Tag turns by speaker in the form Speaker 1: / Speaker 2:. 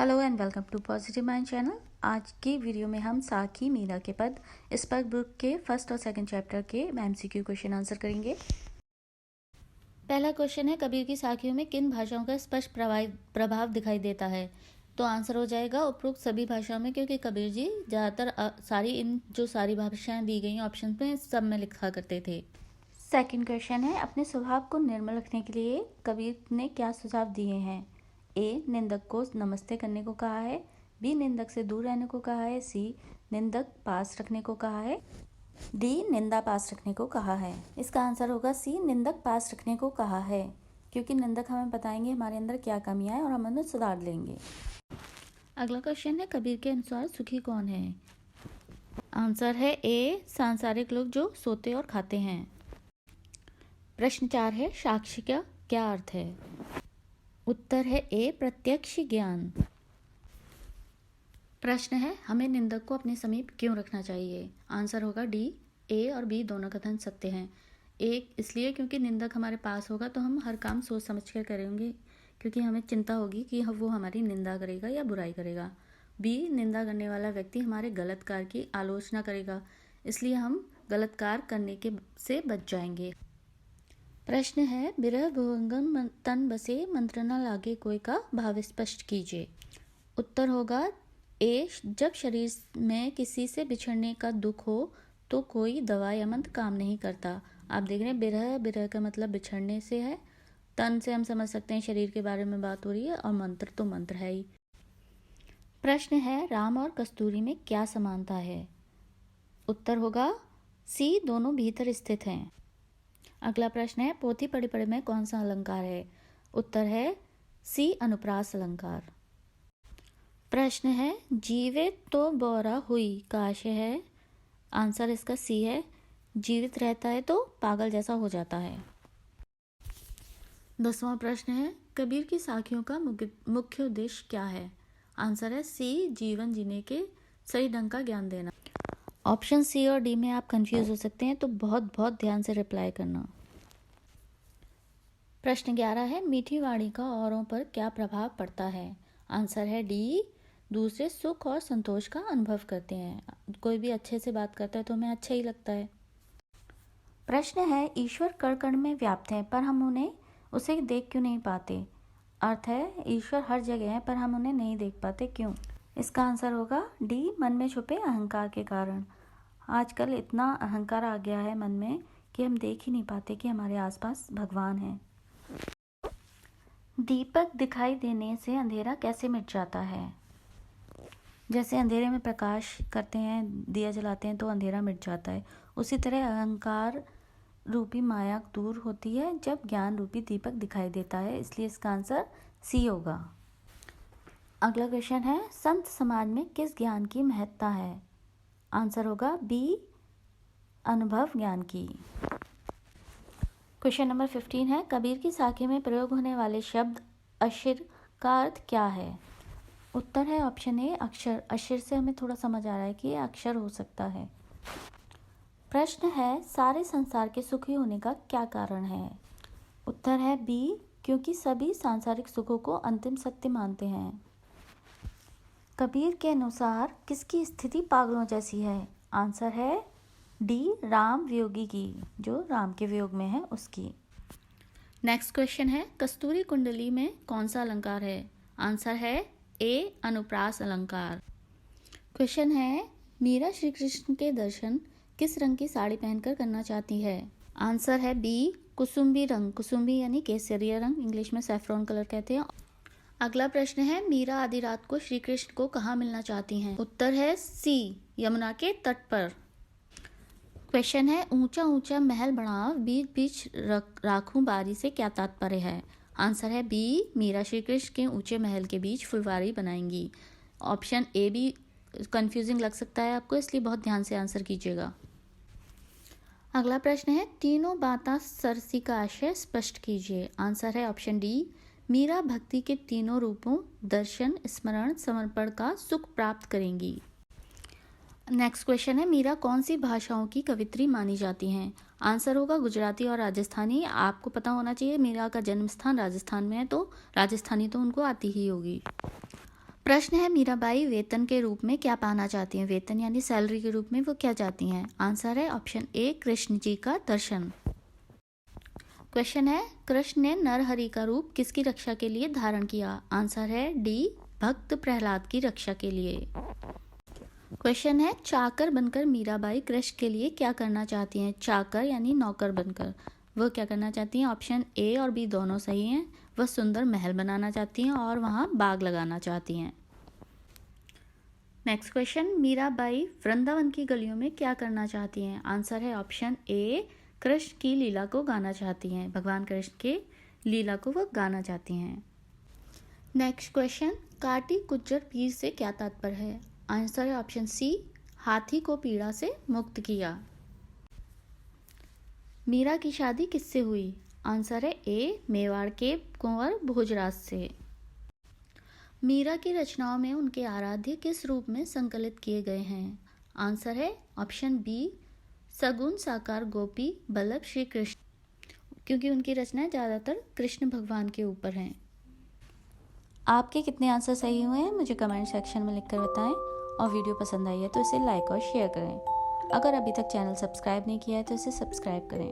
Speaker 1: Hello and welcome to positive mind channel. आज की वीडियो में हम साखी मीरा के पद स्पर्क बुक के फर्स्ट और सेकंड चैप्टर के एमसीक्यू क्वेश्चन आंसर करेंगे। पहला क्वेश्चन है, कबीर की साखियों में किन भाषाओं का स्पष्ट प्रभाव दिखाई देता है? तो आंसर हो जाएगा उपरोक्त सभी भाषाओं में, क्योंकि कबीर जी ज़्यादातर सारी भाषाएं दी गई ऑप्शन में सब में लिखा करते थे। सेकंड क्वेश्चन है, अपने स्वभाव को निर्मल रखने के लिए कबीर ने क्या सुझाव दिए हैं? ए, निंदक को नमस्ते करने को कहा है। बी, निंदक से दूर रहने को कहा है। सी, निंदक पास रखने को कहा है। डी, निंदा पास रखने को कहा है। इसका आंसर होगा सी, निंदक पास रखने को कहा है, क्योंकि निंदक हमें बताएंगे हमारे अंदर क्या कमियां हैं और हम उन्हें सुधार लेंगे। अगला क्वेश्चन है, कबीर के अनुसार सुखी कौन है? आंसर है ए, सांसारिक लोग जो सोते और खाते हैं। प्रश्न 4 है, साक्ष्य का क्या अर्थ है? उत्तर है ए, प्रत्यक्ष ज्ञान। प्रश्न है, हमें निंदक को अपने समीप क्यों रखना चाहिए? आंसर होगा डी, ए और बी दोनों कथन सत्य हैं। ए इसलिए क्योंकि निंदक हमारे पास होगा तो हम हर काम सोच समझ कर करेंगे, क्योंकि हमें चिंता होगी कि वो हमारी निंदा करेगा या बुराई करेगा। बी, निंदा करने वाला व्यक्ति हमारे गलत कार्य की आलोचना करेगा, इसलिए हम गलत कार्य करने के से बच जाएंगे। प्रश्न है, बिरह भुवंगम तन बसे मंत्र न लागे कोई का भाव स्पष्ट कीजिए। उत्तर होगा ए, जब शरीर में किसी से बिछड़ने का दुख हो तो कोई दवा या मंत्र काम नहीं करता। आप देख रहे हैं बिरह का मतलब बिछड़ने से है, तन से हम समझ सकते हैं शरीर के बारे में बात हो रही है, और मंत्र तो मंत्र है ही। प्रश्न है, राम और कस्तूरी में क्या समानता है? उत्तर होगा सी, दोनों भीतर स्थित हैं। अगला प्रश्न है, पोथी पढ़े पढ़े में कौन सा अलंकार है? उत्तर है सी, अनुप्रास अलंकार। प्रश्न है, जीवित तो बोरा हुई का आशय है? आंसर इसका सी है, जीवित रहता है तो पागल जैसा हो जाता है। 10वां प्रश्न है, कबीर की साखियों का मुख्य उद्देश्य क्या है? आंसर है सी, जीवन जीने के सही ढंग का ज्ञान देना। ऑप्शन सी और डी में आप कंफ्यूज हो सकते हैं, तो बहुत बहुत ध्यान से रिप्लाई करना। प्रश्न 11 है, मीठी वाणी का औरों पर क्या प्रभाव पड़ता है? आंसर है डी, दूसरे सुख और संतोष का अनुभव करते हैं। कोई भी अच्छे से बात करता है तो हमें अच्छा ही लगता है। प्रश्न है, ईश्वर कण कण में व्याप्त है पर हम उसे देख क्यों नहीं पाते? अर्थ है, ईश्वर हर जगह है पर हम उन्हें नहीं देख पाते, क्यों? इसका आंसर होगा डी, मन में छुपे अहंकार के कारण। आजकल इतना अहंकार आ गया है मन में कि हम देख ही नहीं पाते कि हमारे आसपास भगवान है। दीपक दिखाई देने से अंधेरा कैसे मिट जाता है? जैसे अंधेरे में प्रकाश करते हैं, दिया जलाते हैं तो अंधेरा मिट जाता है, उसी तरह अहंकार रूपी माया दूर होती है जब ज्ञान रूपी दीपक दिखाई देता है, इसलिए इसका आंसर सी होगा। अगला क्वेश्चन है, संत समाज में किस ज्ञान की महत्ता है? आंसर होगा बी, अनुभव ज्ञान की। क्वेश्चन नंबर 15 है, कबीर की साखी में प्रयोग होने वाले शब्द अशिर का अर्थ क्या है? उत्तर है ऑप्शन ए, अक्षर। अशिर से हमें थोड़ा समझ आ रहा है कि ये अक्षर हो सकता है। प्रश्न है, सारे संसार के सुखी होने का क्या कारण है? उत्तर है बी, क्योंकि सभी सांसारिक सुखों को अंतिम सत्य मानते हैं। कबीर के अनुसार किसकी स्थिति पागलों जैसी है? आंसर है डी, राम वियोगी की, जो राम के वियोग में है उसकी। नेक्स्ट क्वेश्चन है, कस्तूरी कुंडली में कौन सा अलंकार है? आंसर है ए, अनुप्रास अलंकार। क्वेश्चन है, मीरा श्री कृष्ण के दर्शन किस रंग की साड़ी पहनकर करना चाहती है? आंसर है बी, कुसुम्बी रंग। कुसुम्बी यानी केसरिया रंग, इंग्लिश में सैफ्रॉन कलर कहते हैं। अगला प्रश्न है, मीरा आधी रात को श्री कृष्ण को कहाँ मिलना चाहती हैं? उत्तर है सी, यमुना के तट पर। क्वेश्चन है, ऊंचा ऊंचा महल बनाओ बीच बीच राखूं बारी से क्या तात्पर्य है? आंसर है बी, मीरा श्री कृष्ण के ऊंचे महल के बीच फुलवारी बनाएंगी। ऑप्शन ए भी कंफ्यूजिंग लग सकता है आपको, इसलिए बहुत ध्यान से आंसर कीजिएगा। अगला प्रश्न है, तीनों बाता सरसी का आशय स्पष्ट कीजिए। आंसर है ऑप्शन डी, मीरा भक्ति के तीनों रूपों दर्शन, स्मरण, समर्पण का सुख प्राप्त करेंगी। नेक्स्ट क्वेश्चन है, मीरा कौन सी भाषाओं की कवित्री मानी जाती हैं? आंसर होगा गुजराती और राजस्थानी। आपको पता होना चाहिए मीरा का जन्म स्थान राजस्थान में है, तो राजस्थानी तो उनको आती ही होगी। प्रश्न है, मीराबाई वेतन के रूप में क्या पाना चाहती हैं? वेतन यानी सैलरी के रूप में वो क्या चाहती हैं? आंसर है ऑप्शन ए, कृष्ण जी का दर्शन। क्वेश्चन है, कृष्ण ने नरहरि का रूप किसकी रक्षा के लिए धारण किया? आंसर है डी, भक्त प्रहलाद की रक्षा के लिए। क्वेश्चन है, चाकर बनकर मीराबाई कृष्ण के लिए क्या करना चाहती हैं? चाकर यानी नौकर बनकर वह क्या करना चाहती हैं? ऑप्शन ए और बी दोनों सही हैं। वह सुंदर महल बनाना चाहती हैं और वहां बाग लगाना चाहती हैं। नेक्स्ट क्वेश्चन, मीराबाई वृंदावन की गलियों में क्या करना चाहती हैं? आंसर है ऑप्शन ए, कृष्ण की लीला को गाना चाहती हैं। भगवान कृष्ण के लीला को वह गाना चाहती हैं। नेक्स्ट क्वेश्चन, काटी कुज्जर पीर से क्या तात्पर्य है? आंसर है ऑप्शन सी, हाथी को पीड़ा से मुक्त किया। मीरा की शादी किससे हुई? आंसर है ए, मेवाड़ के कुंवर भोजराज से। मीरा की रचनाओं में उनके आराध्य किस रूप में संकलित किए गए हैं? आंसर है ऑप्शन बी, सगुन साकार गोपी बल्लभ श्री कृष्ण, क्योंकि उनकी रचनाएं ज़्यादातर कृष्ण भगवान के ऊपर हैं। आपके कितने आंसर सही हुए हैं मुझे कमेंट सेक्शन में लिखकर बताएं, और वीडियो पसंद आई है तो इसे लाइक और शेयर करें। अगर अभी तक चैनल सब्सक्राइब नहीं किया है तो इसे सब्सक्राइब करें।